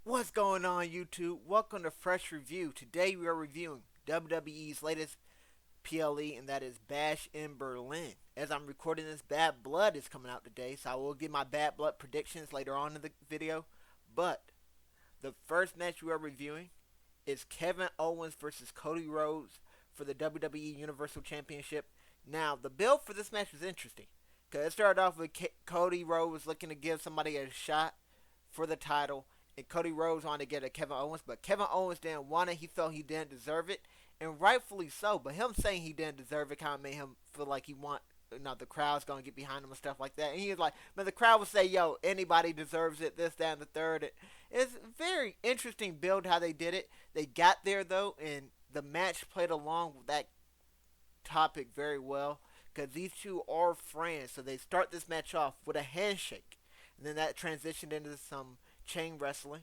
What's going on, YouTube? Welcome to Fresh Review. Today we are reviewing WWE's latest PLE, and that is Bash in Berlin. As I'm recording this, Bad Blood is coming out today, so I will give my Bad Blood predictions later on in the video. But the first match we are reviewing is Kevin Owens versus Cody Rhodes for the WWE Universal Championship. Now, the build for this match was interesting because it started off with Cody Rhodes looking to give somebody a shot for the title, and Cody Rhodes wanted to get a Kevin Owens, but Kevin Owens didn't want it. He felt he didn't deserve it, and rightfully so. But him saying he didn't deserve it kind of made him feel like the crowd's gonna get behind him and stuff like that. And he was like, man, the crowd would say, "Yo, anybody deserves it." This, that, and the third. It's very interesting build how they did it. They got there though, and the match played along with that topic very well because these two are friends. So they start this match off with a handshake, and then that transitioned into some chain wrestling.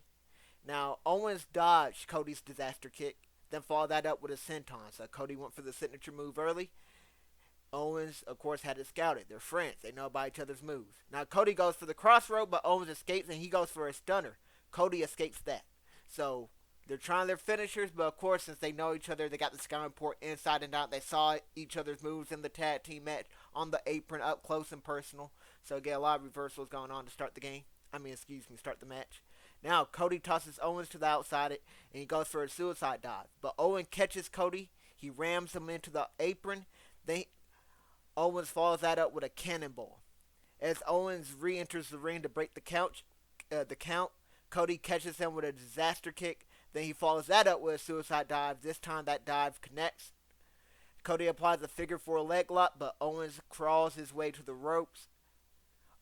Now, Owens dodged Cody's disaster kick, then followed that up with a senton. So Cody went for the signature move early. Owens, of course, had it scouted. They're friends. They know about each other's moves. Now, Cody goes for the crossroad, but Owens escapes, and he goes for a stunner. Cody escapes that. So, they're trying their finishers, but of course, since they know each other, they got the scouting report inside and out. They saw each other's moves in the tag team match on the apron, up close and personal. So, again, a lot of reversals going on to start the game. Start the match. Now, Cody tosses Owens to the outside, and he goes for a suicide dive. But Owens catches Cody. He rams him into the apron. Then Owens follows that up with a cannonball. As Owens re-enters the ring to break the count, Cody catches him with a disaster kick. Then he follows that up with a suicide dive. This time that dive connects. Cody applies a figure four leg lock, but Owens crawls his way to the ropes.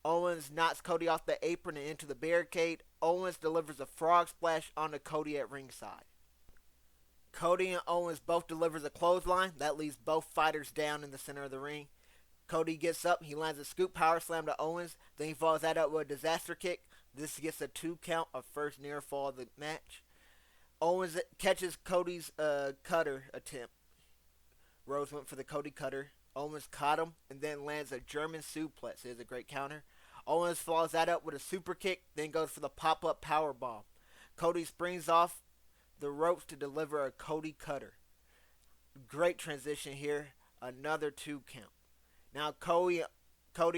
Owens knocks Cody off the apron and into the barricade. Owens delivers a frog splash onto Cody at ringside. Cody and Owens both delivers a clothesline that leaves both fighters down in the center of the ring. Cody gets up, he lands a scoop power slam to Owens, then he follows that up with a disaster kick. This gets a 2 count of first near fall of the match. Owens catches Cody's cutter attempt. Rhodes went for the Cody cutter. Owens caught him and then lands a German suplex. It is a great counter. Owens follows that up with a super kick, then goes for the pop-up power bomb. Cody springs off the ropes to deliver a Cody cutter. Great transition here. Another 2 count. Now Cody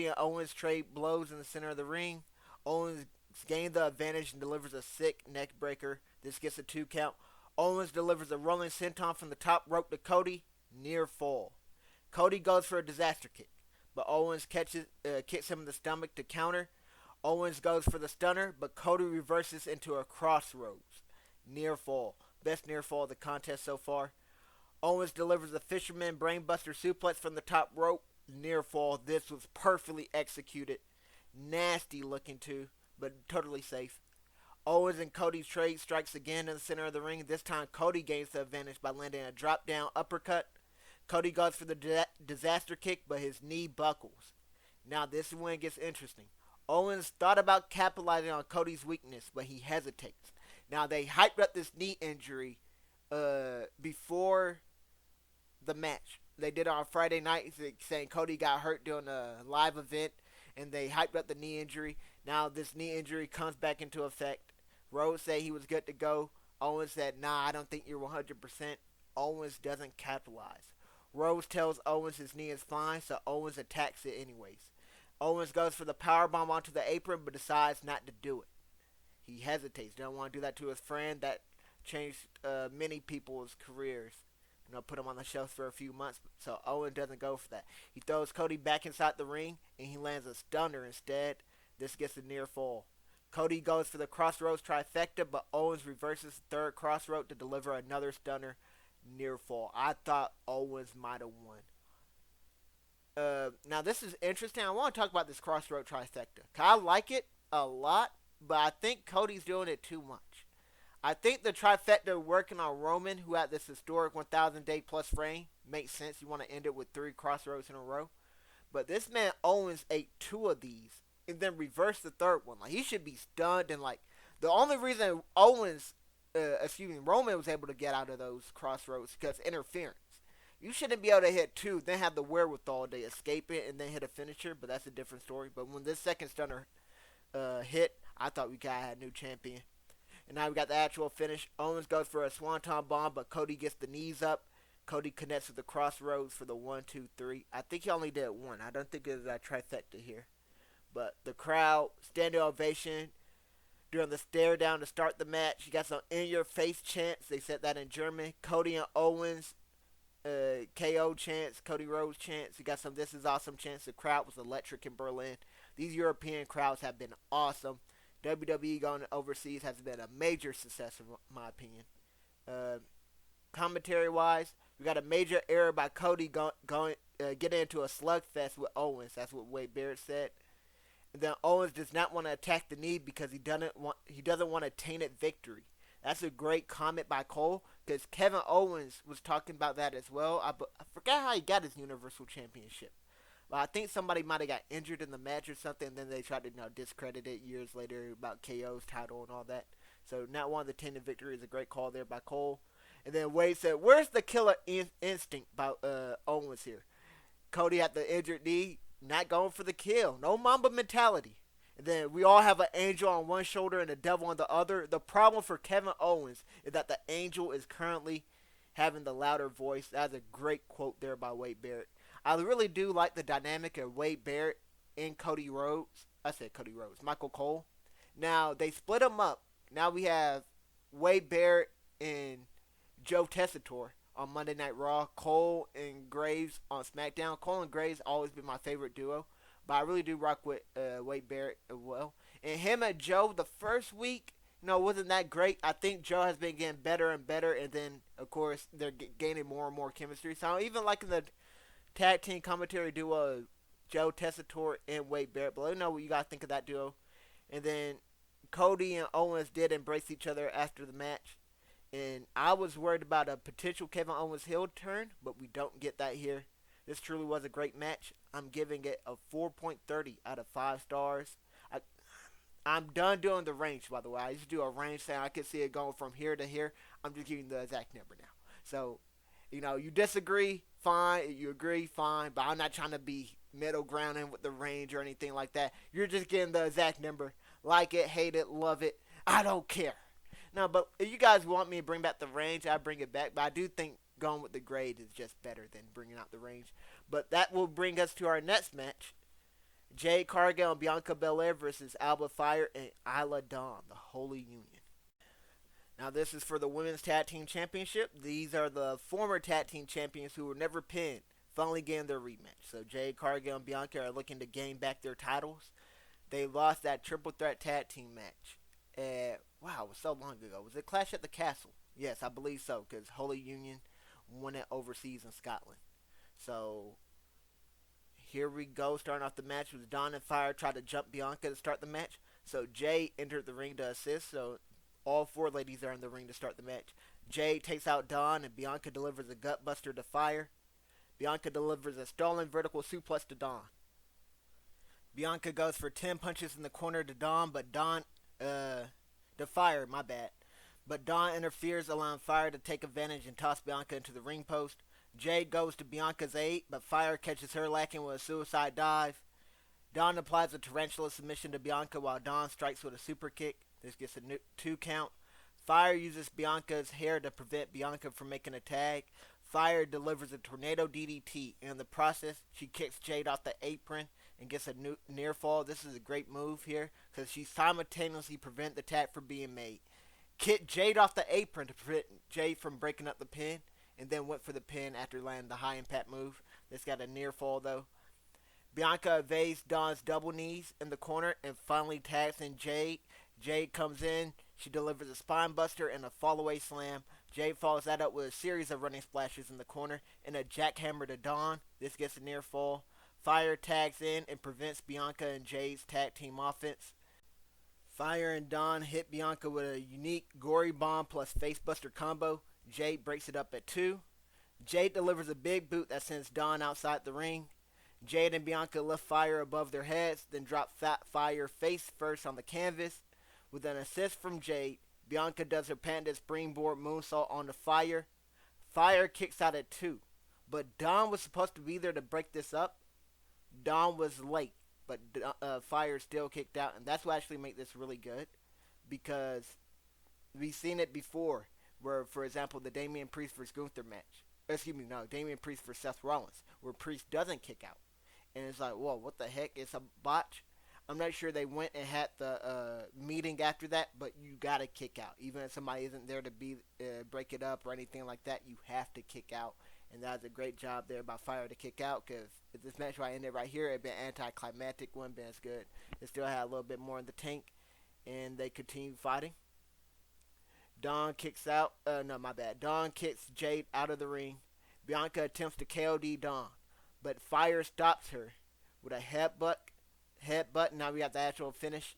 and Owens trade blows in the center of the ring. Owens gains the advantage and delivers a sick neck breaker. This gets a 2 count. Owens delivers a rolling senton from the top rope to Cody. Near fall. Cody goes for a disaster kick, but Owens kicks him in the stomach to counter. Owens goes for the stunner, but Cody reverses into a crossroads. Near fall. Best near fall of the contest so far. Owens delivers a fisherman brainbuster suplex from the top rope. Near fall. This was perfectly executed. Nasty looking too, but totally safe. Owens and Cody trade strikes again in the center of the ring. This time Cody gains the advantage by landing a drop down uppercut. Cody goes for the disaster kick, but his knee buckles. Now this is when it gets interesting. Owens thought about capitalizing on Cody's weakness, but he hesitates. Now they hyped up this knee injury before the match. They did it on Friday night, saying Cody got hurt during a live event, and they hyped up the knee injury. Now this knee injury comes back into effect. Rhodes said he was good to go. Owens said, "Nah, I don't think you're 100%." Owens doesn't capitalize. Rhodes tells Owens his knee is fine, so Owens attacks it anyways. Owens goes for the powerbomb onto the apron, but decides not to do it. He hesitates. Don't want to do that to his friend. That changed many people's careers. Put him on the shelf for a few months. So Owens doesn't go for that. He throws Cody back inside the ring, and he lands a stunner instead. This gets a near fall. Cody goes for the crossroads trifecta, but Owens reverses the third crossroad to deliver another stunner. Near fall. I thought Owens might have won. Now this is interesting. I want to talk about this crossroad trifecta. I like it a lot, but I think Cody's doing it too much. I think the trifecta working on Roman, who had this historic 1,000 day plus reign, makes sense. You want to end it with 3 crossroads in a row. But this man Owens ate 2 of these and then reversed the third one. Like he should be stunned, and like the only reason Roman was able to get out of those crossroads because interference. You shouldn't be able to hit 2, then have the wherewithal to escape it and then hit a finisher, but that's a different story. But when this second stunner hit, I thought we got a new champion. And now we got the actual finish. Owens goes for a swanton bomb, but Cody gets the knees up. Cody connects with the crossroads for the 1-2-3. I think he only did one. I don't think it was a trifecta here. But the crowd, standing ovation during the stare down to start the match. You got some in your face chants. They said that in German. Cody and Owens KO chants, Cody Rhodes chants. You got some This Is Awesome chants. The crowd was electric in Berlin. These European crowds have been awesome. WWE going overseas has been a major success in my opinion. Commentary wise, we got a major error by Cody getting into a slugfest with Owens. That's what Wade Barrett said. And then Owens does not want to attack the knee because he doesn't want a tainted victory. That's a great comment by Cole because Kevin Owens was talking about that as well. I forgot how he got his Universal Championship. But I think somebody might have got injured in the match or something, and then they tried to discredit it years later about KO's title and all that. So not wanting the tainted victory is a great call there by Cole. And then Wade said, "Where's the killer instinct by Owens here?" Cody had the injured knee, not going for the kill. No Mamba mentality. And then we all have an angel on one shoulder and a devil on the other. The problem for Kevin Owens is that the angel is currently having the louder voice. That's a great quote there by Wade Barrett. I really do like the dynamic of Wade Barrett and Cody Rhodes. I said Cody Rhodes. Michael Cole. Now, they split them up. Now we have Wade Barrett and Joe Tessitore on Monday Night Raw. Cole and Graves on SmackDown. Cole and Graves always been my favorite duo. But I really do rock with Wade Barrett as well. And him and Joe, the first week, wasn't that great. I think Joe has been getting better and better. And then, of course, they're gaining more and more chemistry. So I'm even liking the tag team commentary duo Joe Tessitore and Wade Barrett. But let me know what you guys think of that duo. And then Cody and Owens did embrace each other after the match. And I was worried about a potential Kevin Owens heel turn, but we don't get that here. This truly was a great match. I'm giving it a 4.30 out of 5 stars. I'm done doing the range, by the way. I used to do a range saying I could see it going from here to here. I'm just giving the exact number now. So, you disagree, fine. You agree, fine. But I'm not trying to be middle grounding with the range or anything like that. You're just getting the exact number. Like it, hate it, love it. I don't care. No, but if you guys want me to bring back the range, I bring it back. But I do think going with the grade is just better than bringing out the range. But that will bring us to our next match. Jade, Cargill, and Bianca Belair versus Alba, Fyre, and Isla Dawn, the Holy Union. Now this is for the Women's Tag Team Championship. These are the former Tag Team Champions who were never pinned, finally getting their rematch. So Jade, Cargill, and Bianca are looking to gain back their titles. They lost that Triple Threat Tag Team match. Wow, it was so long ago. Was it Clash at the Castle? Yes, I believe so, because Holy Union won it overseas in Scotland. So, here we go. Starting off the match with Dawn and Fyre try to jump Bianca to start the match. So, Jade entered the ring to assist. So, all 4 ladies are in the ring to start the match. Jade takes out Dawn, and Bianca delivers a gutbuster to Fyre. Bianca delivers a stolen vertical suplex to Dawn. Bianca goes for 10 punches in the corner to Dawn, but to Fyre, my bad. But Dawn interferes, allowing Fyre to take advantage and toss Bianca into the ring post. Jade goes to Bianca's aid, but Fyre catches her lacking with a suicide dive. Dawn applies a tarantula submission to Bianca while Dawn strikes with a super kick. This gets a 2 count. Fyre uses Bianca's hair to prevent Bianca from making a tag. Fyre delivers a tornado DDT. In the process, she kicks Jade off the apron and gets a near fall. This is a great move here because she simultaneously prevents the tag from being made. Kicked Jade off the apron to prevent Jade from breaking up the pin, and then went for the pin after landing the high impact move. This got a near fall though. Bianca evades Dawn's double knees in the corner and finally tags in Jade. Jade comes in. She delivers a spine buster and a fallaway slam. Jade follows that up with a series of running splashes in the corner and a jackhammer to Dawn. This gets a near fall. Fyre tags in and prevents Bianca and Jade's tag team offense. Fyre and Dawn hit Bianca with a unique gory bomb plus facebuster combo. Jade breaks it up at 2. Jade delivers a big boot that sends Dawn outside the ring. Jade and Bianca lift Fyre above their heads, then drop Fyre face first on the canvas. With an assist from Jade, Bianca does her patented springboard moonsault on the Fyre. Fyre kicks out at 2, but Dawn was supposed to be there to break this up. Dawn was late, but Fyre still kicked out, and that's what actually made this really good, because We've seen it before, where, for example, the Damian Priest versus Gunther match. Excuse me, no, Damian Priest versus Seth Rollins, where Priest doesn't kick out, and it's like, whoa, what the heck? It's a botch. I'm not sure they went and had the meeting after that, but you gotta kick out. Even if somebody isn't there to be break it up or anything like that, you have to kick out. And that was a great job there by Fyre to kick out, because if this match right ended right here, it'd been anticlimactic, wouldn't been as good. It still had a little bit more in the tank, and they continued fighting. Dawn kicks out. No, my bad. Dawn kicks Jade out of the ring. Bianca attempts to KOD Dawn, but Fyre stops her with a headbutt. Headbutt. Now we got the actual finish.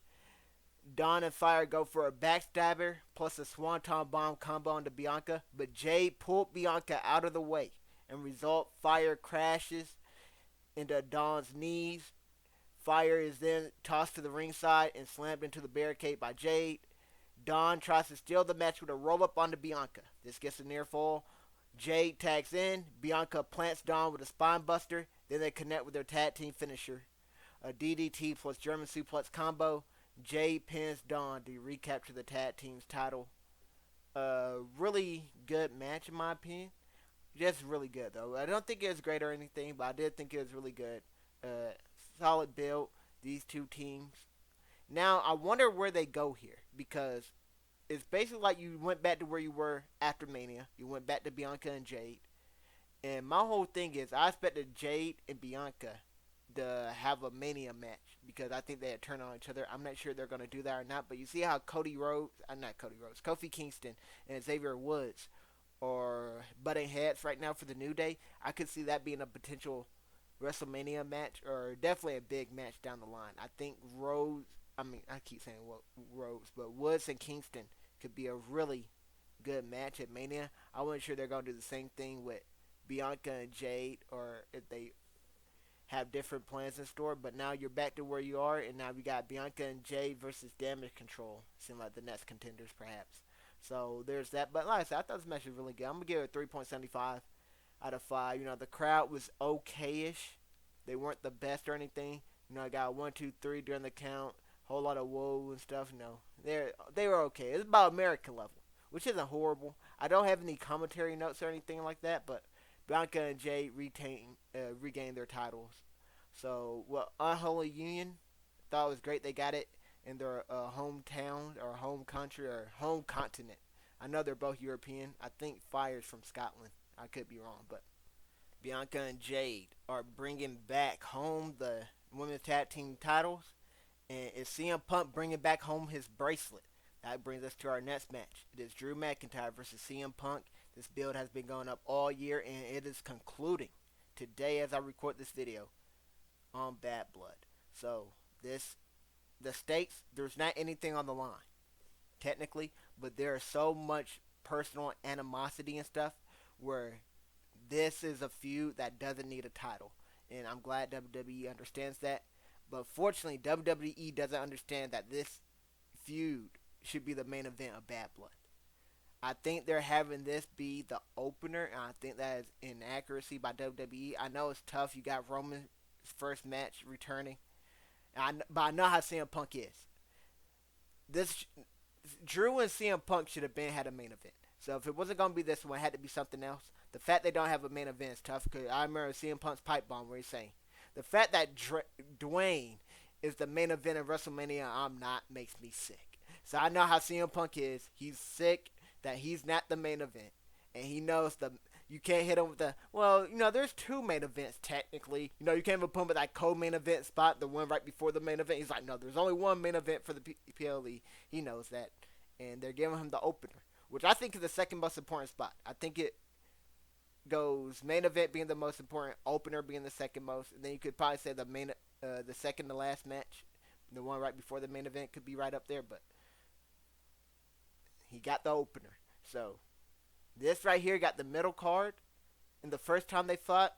Dawn and Fyre go for a backstabber plus a swanton bomb combo onto Bianca, but Jade pulled Bianca out of the way, and result Fyre crashes into Dawn's knees. Fyre is then tossed to the ringside and slammed into the barricade by Jade. Dawn tries to steal the match with a roll up onto Bianca. This gets a near fall. Jade tags in. Bianca plants Dawn with a spine buster. Then they connect with their tag team finisher, a DDT plus German suplex combo. Jade pins Dawn to recapture the tag team's title. Really good match in my opinion. Just really good though. I don't think it was great or anything, but I did think it was really good. Solid build. These two teams. Now I wonder where they go here, because it's basically like you went back to where you were after Mania. You went back to Bianca and Jade. And my whole thing is I expected Jade and Bianca to have a Mania match, because I think they had turned on each other. I'm not sure they're going to do that or not, but you see how Kofi Kingston and Xavier Woods are butting heads right now for the New Day. I could see that being a potential WrestleMania match, or definitely a big match down the line. I think I keep saying Rhodes, but Woods and Kingston could be a really good match at Mania. I wasn't sure they're going to do the same thing with Bianca and Jade, or if they have different plans in store. But now you're back to where you are, and now we got Bianca and Jade versus Damage Control. Seem like the next contenders, perhaps. So there's that. But like I said, I thought this match was really good. I'm going to give it a 3.75 out of 5. You know, the crowd was okay-ish. They weren't the best or anything. You know, I got 1, 2, 3 during the count. Whole lot of whoa and stuff. No, they were okay. It's about American level, which isn't horrible. I don't have any commentary notes or anything like that, but Bianca and Jade regained their titles. So, well, Unholy Union, thought it was great. They got it in their hometown or home country or home continent. I know they're both European. I think Fyre's from Scotland. I could be wrong, but Bianca and Jade are bringing back home the women's tag team titles. And is CM Punk bringing back home his bracelet? That brings us to our next match. It is Drew McIntyre versus CM Punk. This build has been going up all year, and it is concluding today as I record this video on Bad Blood. So, the stakes, there's not anything on the line, technically, but there is so much personal animosity and stuff where this is a feud that doesn't need a title. And I'm glad WWE understands that. But fortunately, WWE doesn't understand that this feud should be the main event of Bad Blood. I think they're having this be the opener, and I think that is inaccuracy by WWE. I know it's tough. You got Roman's first match returning, but I know how CM Punk is. Drew and CM Punk should have had a main event. So if it wasn't going to be this one, it had to be something else. The fact they don't have a main event is tough, because I remember CM Punk's pipe bomb where he's saying, the fact that Dwayne is the main event of WrestleMania I'm not makes me sick. So I know how CM Punk is. He's sick that he's not the main event. And he knows you can't hit him with there's two main events technically. You know, you can't even put him with that co-main event spot, the one right before the main event. He's like, no, there's only one main event for the PLE. He knows that. And they're giving him the opener, which I think is the second most important spot. I think it goes main event being the most important, opener being the second most, and then you could probably say the second to last match, the one right before the main event, could be right up there, but he got the opener. So this right here got the middle card, and the first time they fought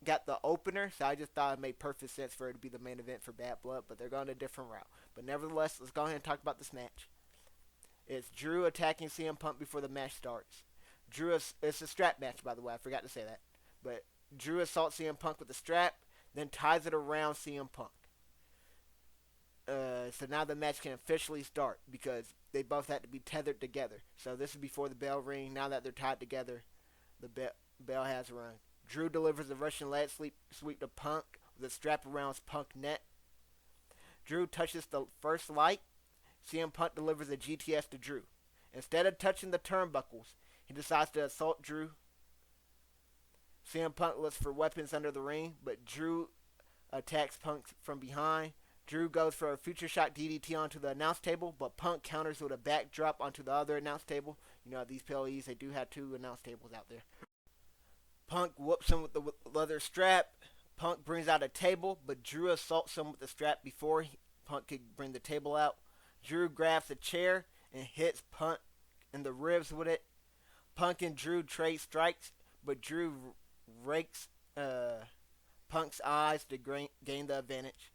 got the opener, so I just thought it made perfect sense for it to be the main event for Bad Blood, but they're going a different route. But nevertheless, let's go ahead and talk about this match. It's Drew attacking CM Punk before the match starts. It's a strap match, by the way. I forgot to say that. But Drew assaults CM Punk with the strap, then ties it around CM Punk. So now the match can officially start because they both had to be tethered together. So this is before the bell ring. Now that they're tied together, the bell has rung. Drew delivers a Russian leg sweep to Punk with a strap around his Punk neck. Drew touches the first light. CM Punk delivers a GTS to Drew. Instead of touching the turnbuckles, he decides to assault Drew. CM Punk looks for weapons under the ring, but Drew attacks Punk from behind. Drew goes for a future shock DDT onto the announce table, but Punk counters with a backdrop onto the other announce table. You know, these PLEs, they do have 2 announce tables out there. Punk whoops him with the leather strap. Punk brings out a table, but Drew assaults him with the strap before Punk could bring the table out. Drew grabs a chair and hits Punk in the ribs with it. Punk and Drew trade strikes, but Drew rakes Punk's eyes to gain the advantage.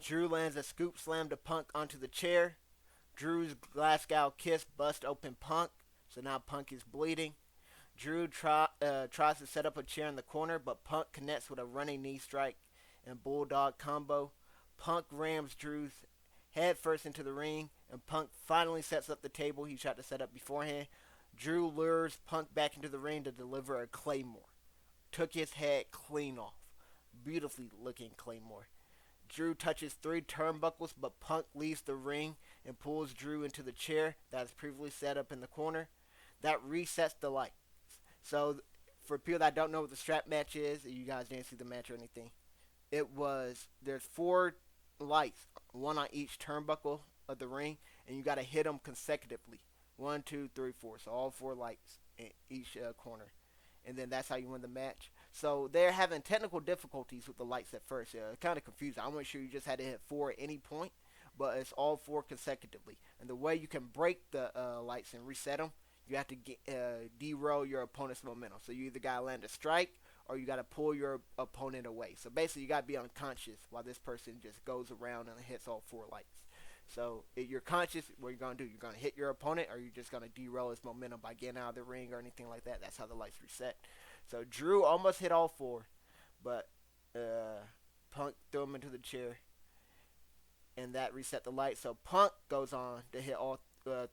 Drew lands a scoop slam to Punk onto the chair. Drew's Glasgow kiss busts open Punk, so now Punk is bleeding. Drew tries to set up a chair in the corner, but Punk connects with a running knee strike and bulldog combo. Punk rams Drew's head first into the ring, and Punk finally sets up the table he tried to set up beforehand. Drew lures Punk back into the ring to deliver a Claymore. Took his head clean off. Beautifully looking Claymore. Drew touches 3 turnbuckles, but Punk leaves the ring and pulls Drew into the chair that is previously set up in the corner. That resets the lights. So, for people that don't know what the strap match is, you guys didn't see the match or anything, there's 4 lights, 1 on each turnbuckle of the ring, and you got to hit them consecutively. 1, 2, 3, 4. So, all 4 lights in each corner. And then that's how you win the match. So they're having technical difficulties with the lights at first. Kind of confusing. I wasn't sure you just had to hit 4 at any point, but it's all 4 consecutively. And the way you can break the lights and reset them, you have to derail your opponent's momentum. So you either got to land a strike or you got to pull your opponent away. So basically you got to be unconscious while this person just goes around and hits all 4 lights. So if you're conscious, what you're going to do, you're going to hit your opponent, or you're just going to derail his momentum by getting out of the ring or anything like that. That's how the lights reset. So Drew almost hit all 4, but Punk threw him into the chair, and that reset the lights. So Punk goes on to hit all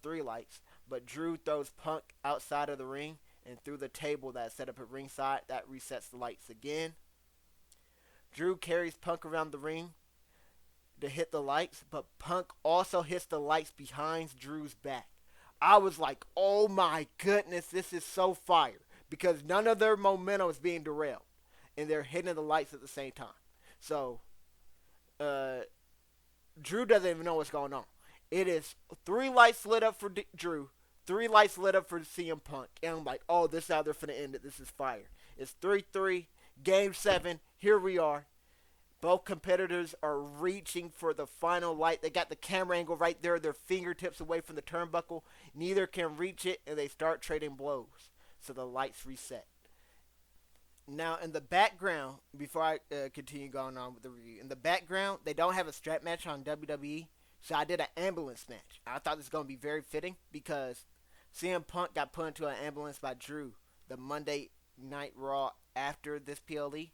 3 lights, but Drew throws Punk outside of the ring and through the table that's set up at ringside. That resets the lights again. Drew carries Punk around the ring to hit the lights, but Punk also hits the lights behind Drew's back. I was like, oh my goodness, this is so fire, because none of their momentum is being derailed, and they're hitting the lights at the same time. So, Drew doesn't even know what's going on. It is 3 lights lit up for Drew, 3 lights lit up for CM Punk, and I'm like, oh, this is how they're finna end it. This is fire. It's 3-3, Game 7, here we are. Both competitors are reaching for the final light. They got the camera angle right there, their fingertips away from the turnbuckle. Neither can reach it, and they start trading blows. So the lights reset. Now, in the background, before I continue going on with the review, in the background, they don't have a strap match on WWE, so I did an ambulance match. I thought this was going to be very fitting because CM Punk got put into an ambulance by Drew the Monday Night Raw after this PLE.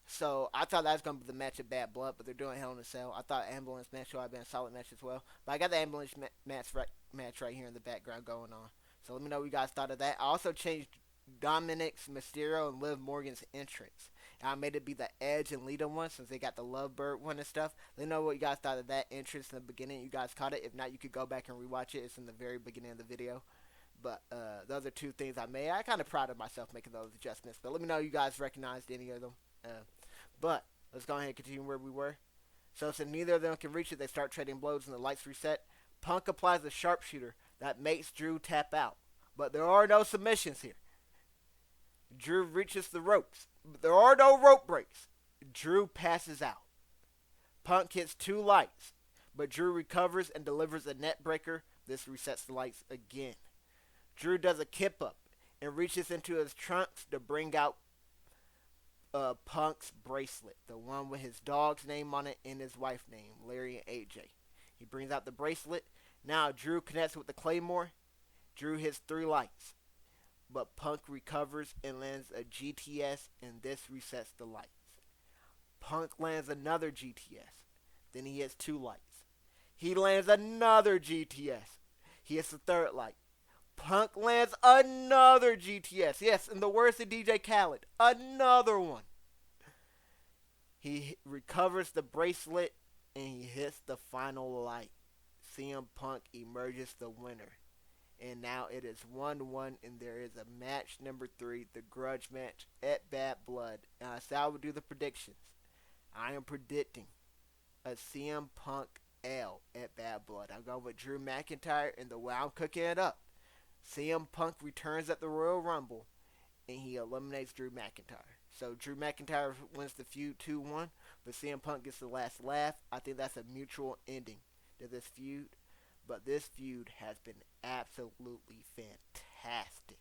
So I thought that was going to be the match of Bad Blood, but they're doing Hell in a Cell. I thought ambulance match would have been a solid match as well. But I got the ambulance match right here in the background going on. So let me know what you guys thought of that. I also changed Dominik's, Mysterio, and Liv Morgan's entrance. And I made it be the Edge and Lita one since they got the Lovebird one and stuff. Let me know what you guys thought of that entrance in the beginning. You guys caught it. If not, you could go back and rewatch it. It's in the very beginning of the video. But those are 2 things I made. I kind of proud of myself making those adjustments. But let me know you guys recognized any of them. But let's go ahead and continue where we were. So since neither of them can reach it, they start trading blows and the lights reset. Punk applies a sharpshooter that makes Drew tap out. But there are no submissions here. Drew reaches the ropes. But there are no rope breaks. Drew passes out. Punk hits 2 lights. But Drew recovers and delivers a net breaker. This resets the lights again. Drew does a kip up and reaches into his trunks to bring out Punk's bracelet, the one with his dog's name on it and his wife's name, Larry and AJ. He brings out the bracelet. Now Drew connects with the Claymore. Drew hits 3 lights, but Punk recovers and lands a GTS, and this resets the lights. Punk lands another GTS. Then he hits 2 lights. He lands another GTS. He hits the third light. Punk lands another GTS. Yes, in the words of DJ Khaled, another one. He recovers the bracelet and he hits the final light. CM Punk emerges the winner. And now it is 1-1, and there is a match number 3, the grudge match at Bad Blood. And I said I would do the predictions. I am predicting a CM Punk L at Bad Blood. I'm going with Drew McIntyre, and the way I'm cooking it up, CM Punk returns at the Royal Rumble, and he eliminates Drew McIntyre. So Drew McIntyre wins the feud 2-1, but CM Punk gets the last laugh. I think that's a mutual ending to this feud. But this feud has been absolutely fantastic.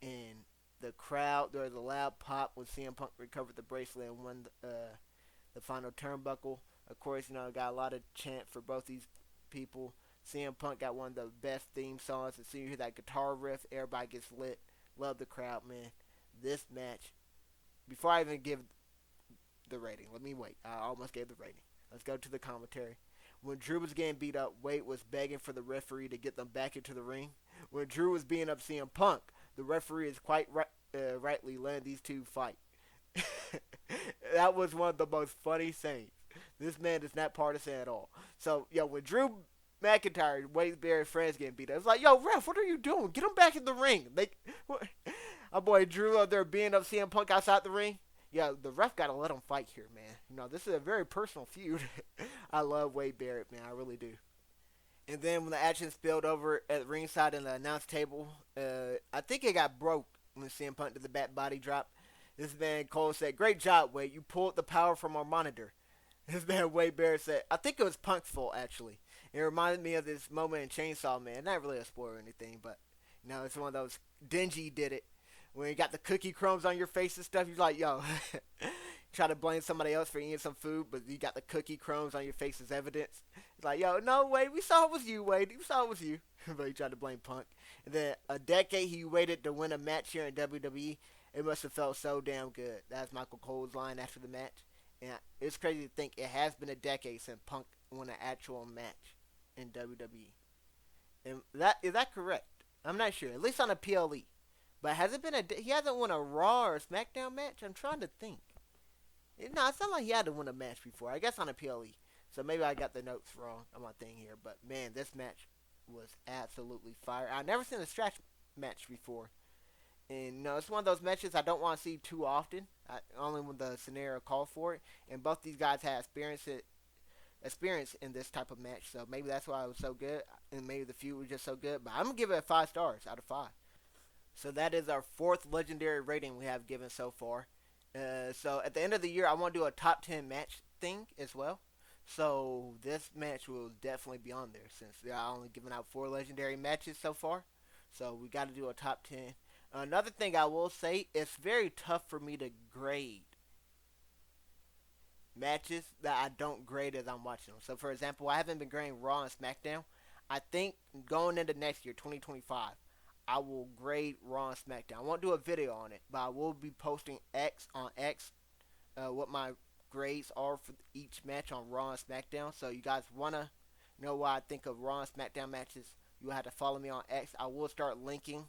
And the crowd, there was a loud pop when CM Punk recovered the bracelet and won the final turnbuckle. Of course, got a lot of chant for both these people. CM Punk got one of the best theme songs. As soon as you hear that guitar riff, everybody gets lit. Love the crowd, man. This match, before I even give the rating, let me wait. I almost gave the rating. Let's go to the commentary. When Drew was getting beat up, Wade was begging for the referee to get them back into the ring. When Drew was beating up CM Punk, the referee is quite rightly letting these two fight. That was one of the most funny things. This man is not partisan at all. So, when Drew McIntyre, Wade Barrett's friends getting beat up, it's like, ref, what are you doing? Get him back in the ring. Our boy Drew out there beating up CM Punk outside the ring. The ref got to let him fight here, man. This is a very personal feud. I love Wade Barrett, man. I really do. And then when the action spilled over at ringside in the announce table, I think it got broke when CM Punk did the back body drop. This man Cole said, "Great job, Wade. You pulled the power from our monitor." This man Wade Barrett said, I think it was Punk's fault, actually. It reminded me of this moment in Chainsaw Man. Not really a spoiler or anything, but, it's one of those, Denji did it. When you got the cookie crumbs on your face and stuff, you're like, try to blame somebody else for eating some food, but you got the cookie crumbs on your face as evidence. It's like, no, Wade, we saw it was you, Wade. We saw it was you. But he tried to blame Punk. And then a decade he waited to win a match here in WWE. It must have felt so damn good. That's Michael Cole's line after the match. And it's crazy to think it has been a decade since Punk won an actual match in WWE. And is that correct? I'm not sure. At least on a PLE. But has it been he hasn't won a Raw or a SmackDown match? I'm trying to think. No, it's not like he had to win a match before. I guess on a PLE. So maybe I got the notes wrong on my thing here. But man, this match was absolutely fire. I've never seen a scratch match before. And it's one of those matches I don't want to see too often. Only when the scenario called for it. And both these guys had experience in this type of match. So maybe that's why it was so good. And maybe the feud was just so good. But I'm going to give it 5 stars out of 5. So that is our 4th legendary rating we have given so far. So at the end of the year, I want to do a top 10 match thing as well. So this match will definitely be on there since they're only giving out 4 legendary matches so far. So we got to do a top 10. Another thing I will say, it's very tough for me to grade matches that I don't grade as I'm watching them. So for example, I haven't been grading Raw and SmackDown. I think going into next year, 2025, I will grade Raw and SmackDown. I won't do a video on it, but I will be posting on X what my grades are for each match on Raw and SmackDown. So you guys want to know what I think of Raw and SmackDown matches, you have to follow me on X. I will start linking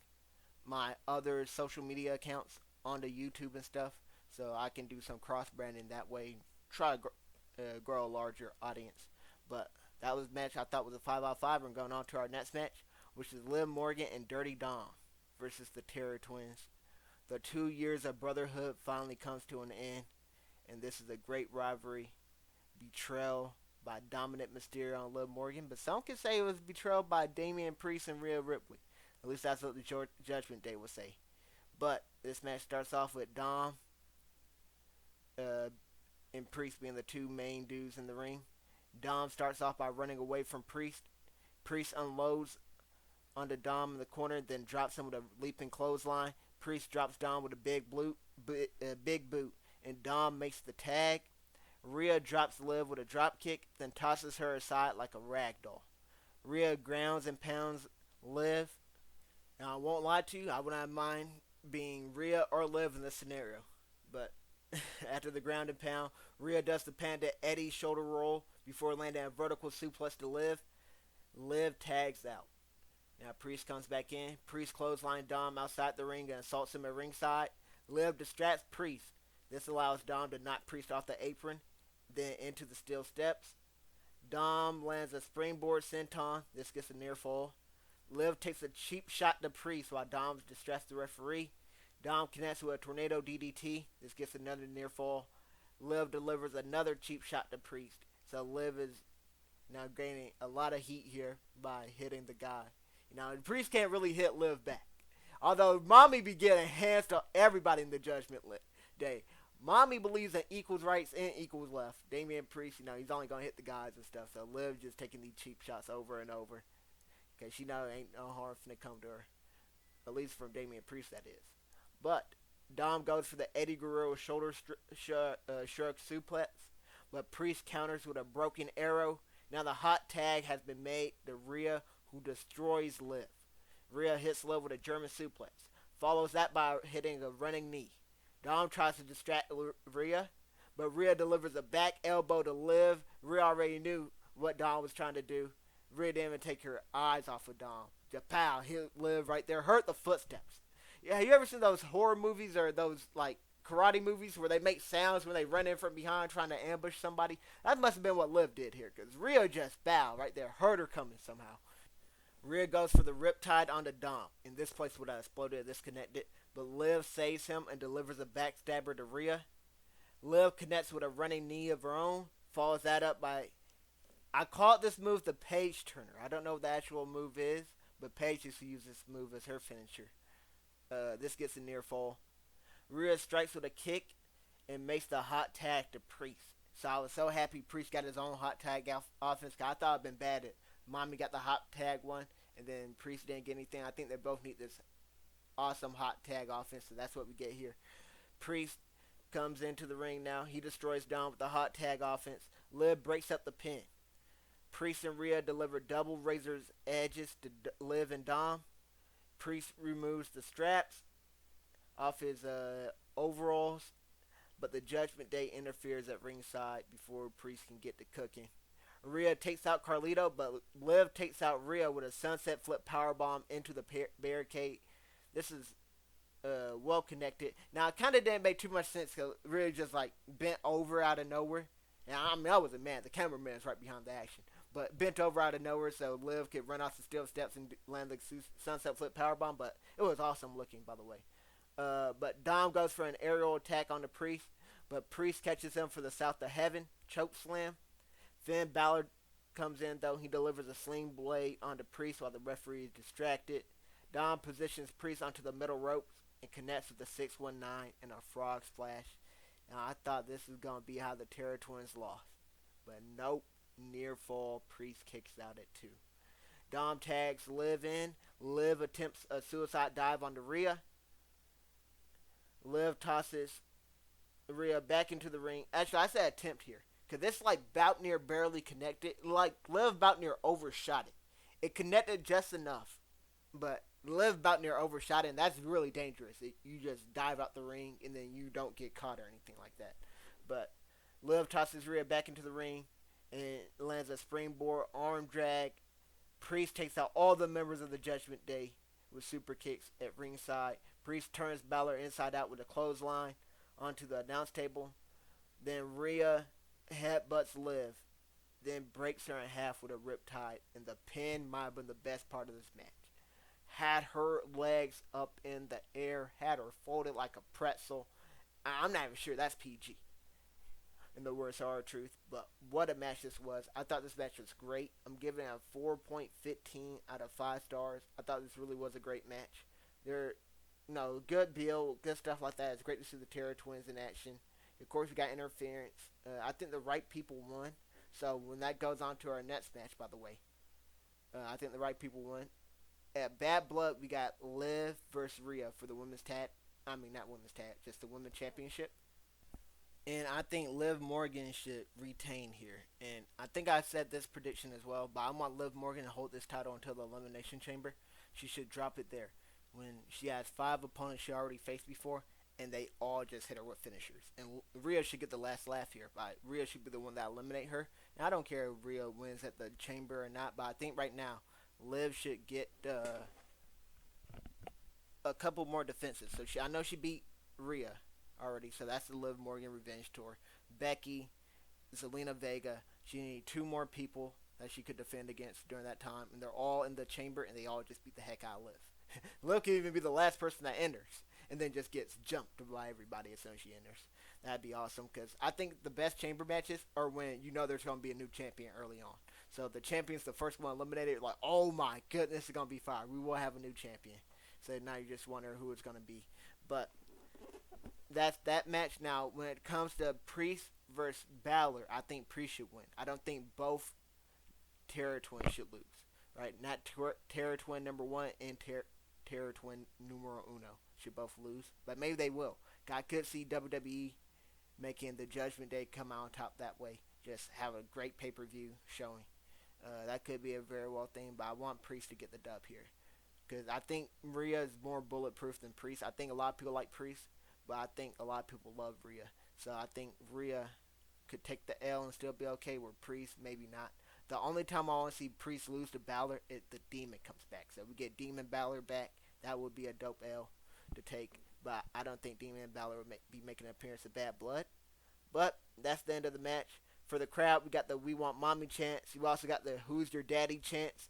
my other social media accounts onto YouTube and stuff, so I can do some cross-branding that way, try to grow a larger audience. But that was a match I thought was a 5 out of 5. We're going on to our next match, which is Liv Morgan and Dirty Dom versus the Terror Twins. The 2 years of brotherhood finally comes to an end, and this is a great rivalry. Betrayal by Dominik Mysterio and Liv Morgan, but some can say it was betrayal by Damian Priest and Rhea Ripley. At least that's what the Judgment Day would say. But this match starts off with Dom and Priest being the 2 main dudes in the ring. Dom starts off by running away from Priest. Priest unloads onto Dom in the corner, then drops him with a leaping clothesline. Priest drops Dom with a big boot, and Dom makes the tag. Rhea drops Liv with a drop kick, then tosses her aside like a rag doll. Rhea grounds and pounds Liv. Now, I won't lie to you, I would not mind being Rhea or Liv in this scenario. But after the ground and pound, Rhea does the Panda Eddie shoulder roll before landing a vertical suplex to Liv. Liv tags out. Now Priest comes back in. Priest clothesline Dom outside the ring and assaults him at ringside. Liv distracts Priest. This allows Dom to knock Priest off the apron, then into the steel steps. Dom lands a springboard senton. This gets a near fall. Liv takes a cheap shot to Priest while Dom distracts the referee. Dom connects with a tornado DDT. This gets another near fall. Liv delivers another cheap shot to Priest. So Liv is now gaining a lot of heat here by hitting the guy. Priest can't really hit Liv back. Although Mommy be getting hands to everybody in the Judgment Day. Mommy believes in equals rights and equals left. Damian Priest, he's only going to hit the guys and stuff. So Liv just taking these cheap shots over and over. Because she know ain't no harm finna come to her. At least from Damian Priest, that is. But Dom goes for the Eddie Guerrero shoulder shrug suplex. But Priest counters with a broken arrow. Now the hot tag has been made to Rhea, who destroys Liv. Rhea hits Liv with a German suplex. Follows that by hitting a running knee. Dom tries to distract Rhea, but Rhea delivers a back elbow to Liv. Rhea already knew what Dom was trying to do. Rhea didn't even take her eyes off of Dom. Just pow, hit Liv right there. Hurt the footsteps. Yeah, have you ever seen those horror movies or those karate movies where they make sounds when they run in from behind trying to ambush somebody? That must have been what Liv did here, because Rhea just pow right there. Hurt her coming somehow. Rhea goes for the riptide onto Dom. In this place would have exploded, disconnected, but Liv saves him and delivers a backstabber to Rhea. Liv connects with a running knee of her own, follows that up by, I called this move the Page Turner. I don't know what the actual move is, but Paige used to use this move as her finisher. This gets a near fall. Rhea strikes with a kick and makes the hot tag to Priest. So I was so happy Priest got his own hot tag offense, because I thought it'd been bad that Mommy got the hot tag one, and then Priest didn't get anything. I think they both need this awesome hot tag offense, so that's what we get here. Priest comes into the ring now. He destroys Dom with the hot tag offense. Liv breaks up the pin. Priest and Rhea deliver double razor's edges to Liv and Dom. Priest removes the straps off his overalls, but the Judgment Day interferes at ringside before Priest can get to cooking. Rhea takes out Carlito, but Liv takes out Rhea with a sunset flip powerbomb into the barricade. This is well connected. Now, it kind of didn't make too much sense because Rhea just bent over out of nowhere. Now, I wasn't mad. The cameraman's right behind the action. But bent over out of nowhere so Liv could run off the steel steps and land the sunset flip powerbomb. But it was awesome looking, by the way. But Dom goes for an aerial attack on the Priest. But Priest catches him for the South of Heaven choke slam. Finn Balor comes in, though. He delivers a sling blade onto Priest while the referee is distracted. Dom positions Priest onto the middle ropes and connects with the 619 and a frog splash. Now, I thought this was going to be how the Terror Twins lost. But nope. Near fall. Priest kicks out at 2. Dom tags Liv in. Liv attempts a suicide dive onto Rhea. Liv tosses Rhea back into the ring. Actually, I said attempt here, because this bout near barely connected. Liv bout near overshot it. It connected just enough, but Liv bout near overshot it, and that's really dangerous. You just dive out the ring, and then you don't get caught or anything like that. But Liv tosses Rhea back into the ring and lands a springboard arm drag. Priest takes out all the members of the Judgment Day with super kicks at ringside. Priest turns Balor inside out with a clothesline onto the announce table. Then Rhea headbutts Liv, then breaks her in half with a riptide, and the pin might have been the best part of this match. Had her legs up in the air, had her folded like a pretzel. I'm not even sure that's PG, in the words of our truth, but what a match this was. I thought this match was great. I'm giving it a 4.15 out of 5 stars. I thought this really was a great match. Good build, good stuff like that. It's great to see the Terror Twins in action. Of course, we got interference. I think the right people won. So when that goes on to our next match, by the way, I think the right people won. At Bad Blood, we got Liv versus Rhea for the women's tag. I mean, not women's tag, just the women's championship. And I think Liv Morgan should retain here. And I think I said this prediction as well, but I want Liv Morgan to hold this title until the Elimination Chamber. She should drop it there when she has 5 opponents she already faced before, and they all just hit her with finishers. And Rhea should get the last laugh here. But Rhea should be the one that eliminate her, And I don't care if Rhea wins at the Chamber or not, but I think right now Liv should get a couple more defenses. So I know she beat Rhea already, so that's the Liv Morgan Revenge Tour. Becky, Zelina Vega. She needs two more people that she could defend against during that time, and they're all in the Chamber, and they all just beat the heck out of Liv. Liv could even be the last person that enters, and then just gets jumped by everybody as soon as she enters. That'd be awesome, because I think the best Chamber matches are when you know there's going to be a new champion early on. So the champion's the first one eliminated, like, oh my goodness, it's going to be Fyre. We will have a new champion. So now you just wonder who it's going to be. But that's that match. Now, when it comes to Priest versus Balor, I think Priest should win. I don't think both Terror Twins should lose. Right? Not Terror Twin number one and Terror Twin numero uno should both lose. But maybe they will. I could see WWE making the Judgment Day come out on top that way. Just have a great pay-per-view showing. That could be a very well thing, but I want Priest to get the dub here. Because I think Rhea is more bulletproof than Priest. I think a lot of people like Priest, but I think a lot of people love Rhea. So I think Rhea could take the L and still be okay, where Priest maybe not. The only time I want to see Priest lose to Balor is the Demon comes back. So we get Demon Balor back. That would be a dope L to take. But I don't think Demon and Balor would be making an appearance of Bad Blood. But that's the end of the match. For the crowd, we got the We Want Mommy chants. You also got the Who's Your Daddy chants.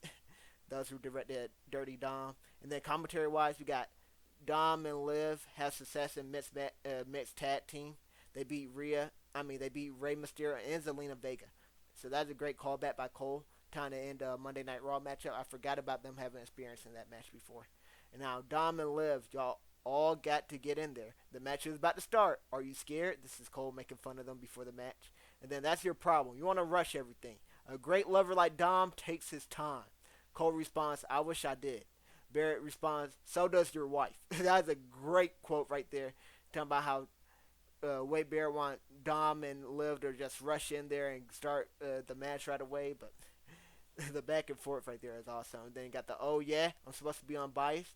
Those who directed at Dirty Dom. And then commentary-wise, we got Dom and Liv have success in mixed tag team. They beat Rey Mysterio and Zelina Vega. So that's a great callback by Cole. Trying to end a Monday Night Raw matchup. I forgot about them having experience in that match before. And now Dom and Liv, y'all all got to get in there. The match is about to start. Are you scared? This is Cole making fun of them before the match. And then that's your problem. You want to rush everything. A great lover like Dom takes his time. Cole responds, I wish I did. Barrett responds, so does your wife. That's a great quote right there. Talking about how Wade Barrett want Dom and Liv to just rush in there and start the match right away. But the back and forth right there is awesome. And then you got the, oh yeah, I'm supposed to be unbiased.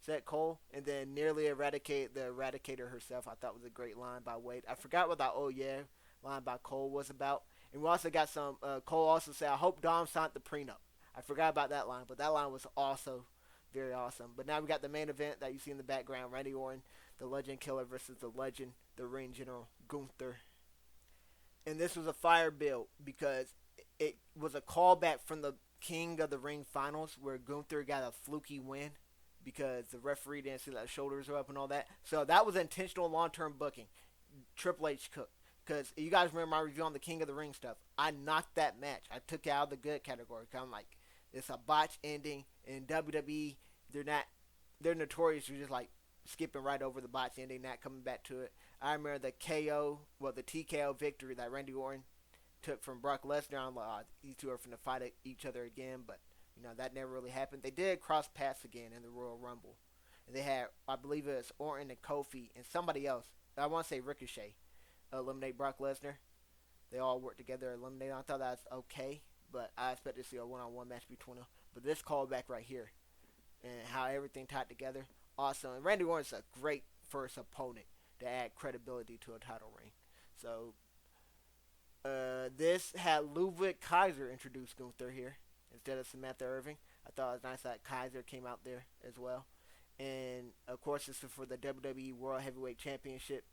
Said Cole. And then nearly eradicate the Eradicator herself. I thought was a great line by Wade. I forgot what that oh yeah line by Cole was about. And we also got some, Cole also said, I hope Dom signed the prenup. I forgot about that line, but that line was also very awesome. But now we got the main event that you see in the background. Randy Orton, the Legend Killer versus the Legend, the Ring General, Gunther. And this was a fire build because it was a callback from the King of the Ring finals where Gunther got a fluky win because the referee didn't see that the shoulders were up and all that. So that was intentional long-term booking. Triple H cooked. Because you guys remember my review on the King of the Ring stuff. I knocked that match. I took it out of the good category. Cause I'm like, it's a botch ending. In WWE, they're notorious for just like skipping right over the botch ending, not coming back to it. I remember the the TKO victory that Randy Orton took from Brock Lesnar. I'm like, these two are finna fight each other again. But, that never really happened. They did cross paths again in the Royal Rumble. And they had, I believe it was Orton and Kofi and somebody else. I want to say Ricochet. Eliminate Brock Lesnar. They all work together, eliminate. I thought that was okay, but I expect to see a one-on-one match between them. But this callback right here, and how everything tied together, awesome. And Randy Orton's a great first opponent to add credibility to a title reign. So this had Ludwig Kaiser introduce Gunther here instead of Samantha Irving. I thought it was nice that Kaiser came out there as well. And of course, this is for the WWE World Heavyweight Championship.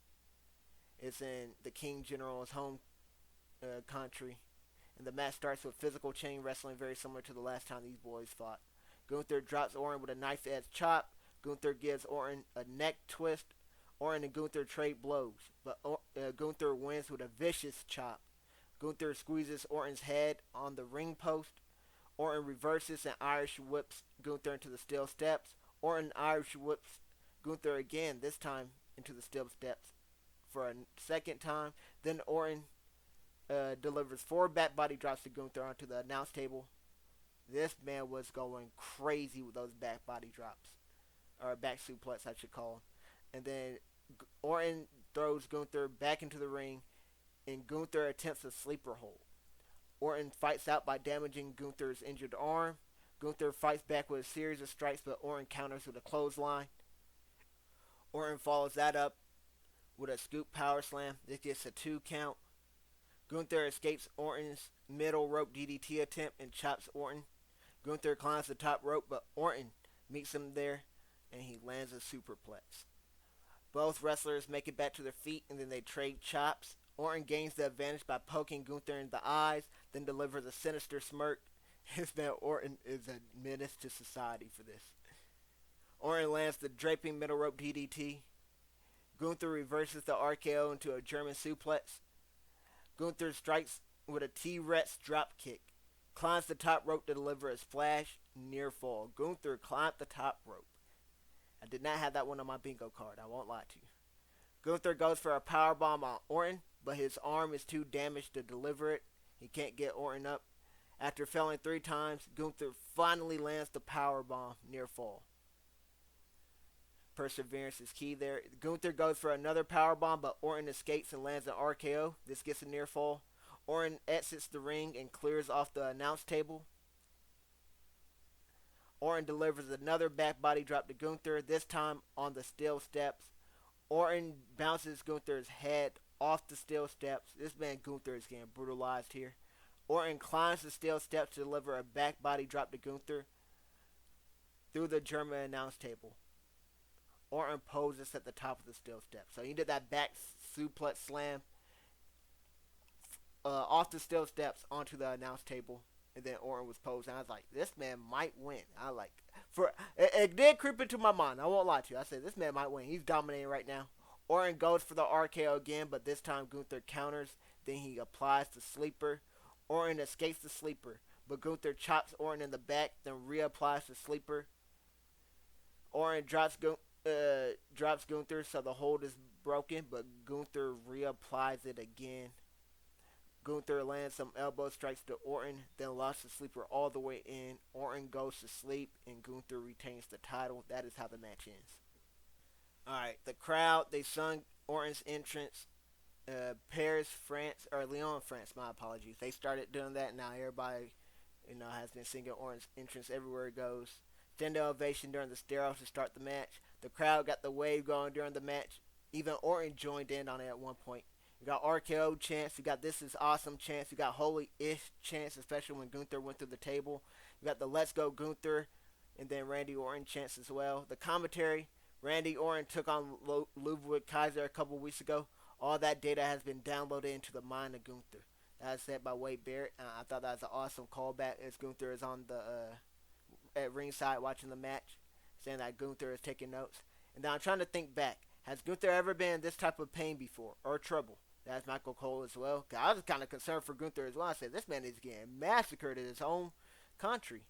It's in the King General's home country. And the match starts with physical chain wrestling, very similar to the last time these boys fought. Gunther drops Orton with a knife-edge chop. Gunther gives Orton a neck twist. Orton and Gunther trade blows, but Gunther wins with a vicious chop. Gunther squeezes Orton's head on the ring post. Orton reverses and Irish whips Gunther into the steel steps. Orton Irish whips Gunther again, this time into the steel steps for a second time. Then Orton delivers 4 back body drops to Gunther onto the announce table. This man was going crazy with those back body drops. Or back suplex, I should call them. And then Orton throws Gunther back into the ring, and Gunther attempts a sleeper hold. Orton fights out by damaging Gunther's injured arm. Gunther fights back with a series of strikes, but Orton counters with a clothesline. Orton follows that up with a scoop power slam. This gets a 2 count. Gunther escapes Orton's middle rope DDT attempt and chops Orton. Gunther climbs the top rope, but Orton meets him there, and he lands a superplex. Both wrestlers make it back to their feet, and then they trade chops. Orton gains the advantage by poking Gunther in the eyes, then delivers a sinister smirk. His man Orton is a menace to society for this. Orton lands the draping middle rope DDT. Gunther reverses the RKO into a German suplex. Gunther strikes with a T-Rex dropkick. Climbs the top rope to deliver a splash near fall. Gunther climbed the top rope. I did not have that one on my bingo card, I won't lie to you. Gunther goes for a powerbomb on Orton, but his arm is too damaged to deliver it. He can't get Orton up. After failing 3 times, Gunther finally lands the powerbomb near fall. Perseverance is key there. Gunther goes for another powerbomb, but Orton escapes and lands an RKO. This gets a near fall. Orton exits the ring and clears off the announce table. Orton delivers another back body drop to Gunther, this time on the steel steps. Orton bounces Gunther's head off the steel steps. This man Gunther is getting brutalized here. Orton climbs the steel steps to deliver a back body drop to Gunther through the German announce table. Orton poses at the top of the steel steps. So he did that back suplex slam off the steel steps onto the announce table, and then Orton was posed. And I was like, this man might win. It did creep into my mind. I won't lie to you. I said, this man might win. He's dominating right now. Orton goes for the RKO again, but this time Gunther counters. Then he applies the sleeper. Orton escapes the sleeper, but Gunther chops Orton in the back, then reapplies the sleeper. Orton drops Gunther, so the hold is broken, but Gunther reapplies it again. Gunther lands some elbow strikes to Orton, then locks the sleeper all the way in. Orton goes to sleep, and Gunther retains the title. That is how the match ends. Alright, the crowd, they sung Orton's entrance. Paris, France, or Lyon, France, my apologies. They started doing that. Now everybody, has been singing Orton's entrance everywhere it goes. Standing ovation during the stare-off to start the match. The crowd got the wave going during the match. Even Orton joined in on it at one point. You got RKO chants. You got this is awesome chants. You got holy-ish chants, especially when Gunther went through the table. You got the let's go Gunther, and then Randy Orton chants as well. The commentary, Randy Orton took on Ludwig Kaiser a couple weeks ago. All that data has been downloaded into the mind of Gunther. That was said by Wade Barrett. I thought that was an awesome callback as Gunther is on the at ringside watching the match, saying that Gunther is taking notes. And now I'm trying to think back. Has Gunther ever been in this type of pain before or trouble? That's Michael Cole as well. Cause I was kind of concerned for Gunther as well. I said, this man is getting massacred in his own country.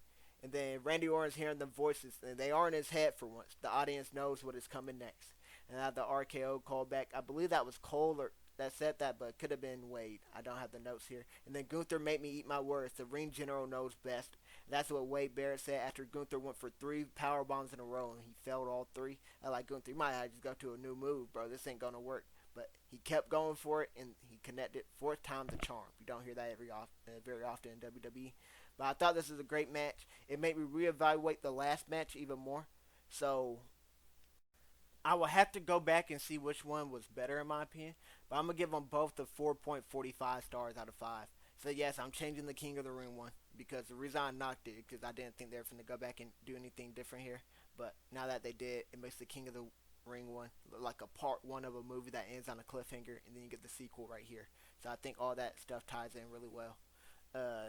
And then Randy Orton's hearing the voices, and they are in his head for once. The audience knows what is coming next. And I have the RKO callback. I believe that was Cole that said that, but it could have been Wade. I don't have the notes here. And then Gunther made me eat my words. The ring general knows best. And that's what Wade Barrett said after Gunther went for 3 power bombs in a row, and he failed all 3. I like Gunther. You might have just go to a new move, bro. This ain't going to work. But he kept going for it, and he connected. 4th time the charm. You don't hear that very often in WWE. But I thought this was a great match. It made me reevaluate the last match even more. So I will have to go back and see which one was better in my opinion. But I'm going to give them both the 4.45 stars out of 5. So yes, I'm changing the King of the Ring one. Because the reason I knocked it, because I didn't think they were going to go back and do anything different here. But now that they did, it makes the King of the Ring one look like a part 1 of a movie that ends on a cliffhanger. And then you get the sequel right here. So I think all that stuff ties in really well.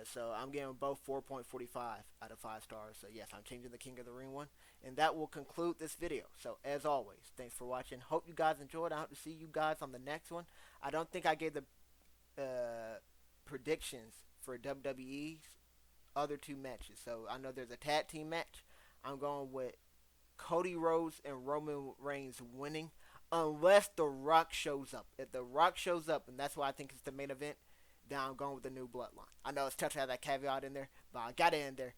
So I'm giving both 4.45 out of 5 stars. So yes, I'm changing the King of the Ring one. And that will conclude this video. So as always, thanks for watching. Hope you guys enjoyed. I hope to see you guys on the next one. I don't think I gave the predictions for WWE's other 2 matches. So I know there's a tag team match. I'm going with Cody Rhodes and Roman Reigns winning. Unless The Rock shows up. If The Rock shows up, and that's why I think it's the main event, then I'm going with the new bloodline. I know it's tough to have that caveat in there, but I got it in there.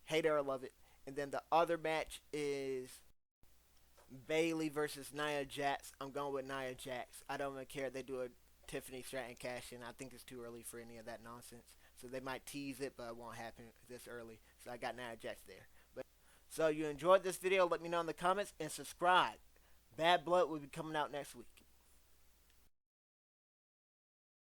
Hate it or love it. And then the other match is Bayley versus Nia Jax. I'm going with Nia Jax. I don't even care if they do a Tiffany Stratton cash in. I think it's too early for any of that nonsense. So they might tease it, but it won't happen this early. So I got Nia Jax there. So you enjoyed this video, let me know in the comments, and subscribe. Bad Blood will be coming out next week.